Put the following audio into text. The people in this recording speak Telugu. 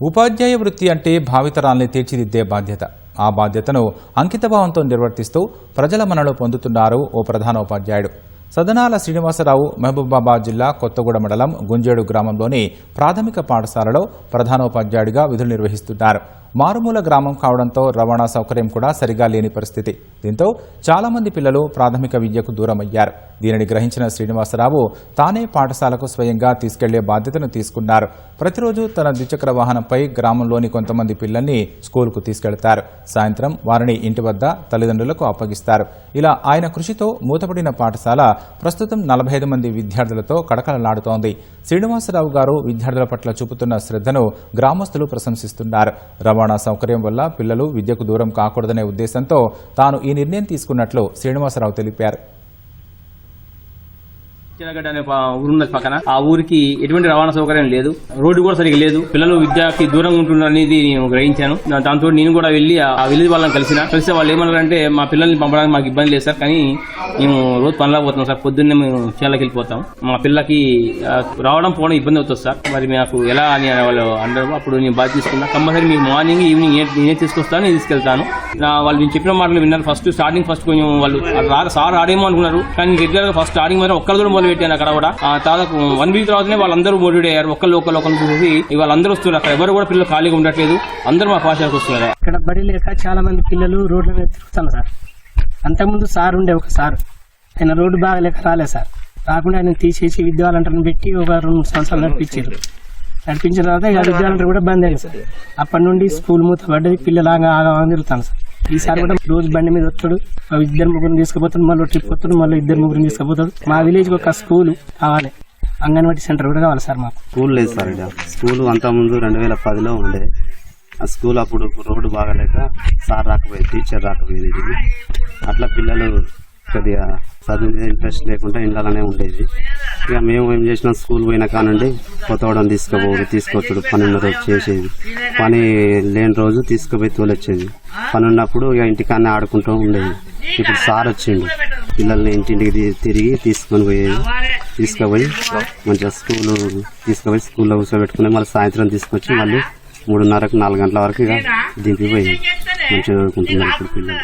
ఉపాధ్యాయ వృత్తి అంటే భావితరాల్ని తీర్చిదిద్దే బాధ్యత. ఆ బాధ్యతను అంకితభావంతో నిర్వర్తిస్తూ ప్రజల మన్ననలు పొందుతున్నారు ఓ ప్రధానోపాధ్యాయుడు. సదనాల శ్రీనివాసరావు మహబూబాబాద్ జిల్లా కొత్తగూడ మండలం గుంజేడు గ్రామంలోని ప్రాథమిక పాఠశాలలో ప్రధానోపాధ్యాయుడిగా విధులు నిర్వహిస్తున్నారు. మారుమూల గ్రామం కావడంతో రవాణా సౌకర్యం కూడా సరిగా లేని పరిస్థితి. దీంతో చాలా మంది పిల్లలు ప్రాథమిక విద్యకు దూరమయ్యారు. దీనిని గ్రహించిన శ్రీనివాసరావు తానే పాఠశాలకు స్వయంగా తీసుకెళ్లే బాధ్యతను తీసుకున్నారు. ప్రతిరోజు తన ద్విచక్ర వాహనంపై గ్రామంలోని కొంతమంది పిల్లల్ని స్కూలుకు తీసుకెళ్తారు. సాయంత్రం వారిని ఇంటి వద్ద తల్లిదండ్రులకు అప్పగిస్తారు. ఇలా ఆయన కృషితో మూతపడిన పాఠశాల ప్రస్తుతం 45 మంది విద్యార్థులతో కడకలలాడుతోంది. శ్రీనివాసరావు గారు విద్యార్థుల పట్ల చూపుతున్న శ్రద్ధను గ్రామస్తులు ప్రశంసిస్తున్నారు. రవాణా సౌకర్యం వల్ల పిల్లలు విద్యకు దూరం కాకూడదనే ఉద్దేశంతో తాను ఈ నిర్ణయం తీసుకున్నట్లు శ్రీనివాసరావు తెలిపారు. చిన్నగడ్డ అనే ఊరున్నది పక్కన. ఆ ఊరికి ఎటువంటి రవాణా సౌకర్యం లేదు, రోడ్డు కూడా సరిగ్గా లేదు. పిల్లలు విద్యకి దూరంగా ఉంటున్నారు అనేది నేను గ్రహించాను. దాంతో నేను కూడా వెళ్లి ఆ విలేజ్ వాళ్ళని కలిస్తే వాళ్ళు ఏమన్నారంటే మా పిల్లల్ని పంపడానికి మాకు ఇబ్బంది లేదు సార్, కానీ మేము రోజు పనిలా పోతాం సార్, పొద్దున్నే మేము చేళ్ళకి వెళ్ళిపోతాం, మా పిల్లకి రావడం పోవడం ఇబ్బంది అవుతుంది సార్, మరి మాకు ఎలా అని వాళ్ళు అన్నారు. అప్పుడు నేను బాధ్యత తీసుకున్నా. కంపల్సరీ మీకు మార్నింగ్ ఈవినింగ్ నేనే తీసుకొస్తాను, నేను తీసుకెళ్తాను. వాళ్ళు నేను చెప్పిన మాటలు విన్నారు. ఫస్ట్ కొంచెం వాళ్ళు సార్ ఆడేమో అనుకున్నారు, కానీ రెగ్యులర్ గా ఫస్ట్ స్టార్టింగ్ మాత్రం ఒక్కరు కూడా పెట్టాను. అక్కడ కూడా దాదాపు 1 వీక్ తర్వాతనే వాళ్ళందరూ మోటివేట్ అయ్యారు. ఒకళ్ళు చూసి వాళ్ళందరూ వస్తున్నారు. అక్కడ ఎవరు కూడా పిల్లలు ఖాళీగా ఉండట్లేదు, అందరూ మా పాఠశాలకు వస్తున్నారు. ఇక్కడ బడి లేక చాలా మంది పిల్లలు రోడ్ల మీద తిరుగుతున్నారు సార్. అంతకుముందు సార్ ఉండే ఒక సార్, ఆయన రోడ్డు బాగలేక రాలేదు సార్. రాకుండా ఆయన తీసేసి విద్యాలంటర్ని పెట్టి ఒక 2 సంవత్సరాలు నడిపించారు. నడిపించిన తర్వాత ఇక విద్యాలంటర్ కూడా బంద్ అయింది సార్. అప్పటి నుండి స్కూల్ మూతపడ్డది, పిల్లలు ఆగా తిరుగుతాను సార్. ఈసారి కూడా రోజు బండి మీద వస్తాడు, 2-3 తీసుకుపోతాడు, మళ్ళీ ట్రిప్ వస్తాడు, మళ్ళీ 2-3 తీసుకుపోతాడు. మా విలేజ్ ఒక స్కూల్ కావాలి, అంగన్వాడీ సెంటర్ కూడా కావాలి సార్. మాకు స్కూల్ లేదు సార్. స్కూల్ అంతకుముందు 2010లో ఉండే. ఆ స్కూల్ అప్పుడు రోడ్డు బాగాలేక సార్ రాకపోయేది, టీచర్ రాకపోయేది. అట్లా పిల్లలు కొద్దిగా చదువు మీద ఇంట్రెస్ట్ లేకుండా ఇంట్లోనే ఉండేది. ఇక మేము ఏం చేసినాం, స్కూల్ పోయిన కానుండి కొత్తవడం తీసుకొచ్చుడు, పని ఉన్న రోజు చేసేది, పని లేని రోజు తీసుకుపోయి తోలొచ్చేది. పని ఉన్నప్పుడు ఇక ఇంటికాన్నే ఆడుకుంటూ ఉండేది. ఇప్పుడు సార్ వచ్చిండు, పిల్లల్ని ఇంటింటికి తిరిగి తీసుకుపోయి మంచిగా స్కూల్లో కూర్చోబెట్టుకుని మళ్ళీ సాయంత్రం తీసుకొచ్చి మళ్ళీ 3:30-4 గంటల వరకు ఇక దింపిపోయి మంచిగా చదువుకుంటున్నారు ఇప్పుడు పిల్లలు.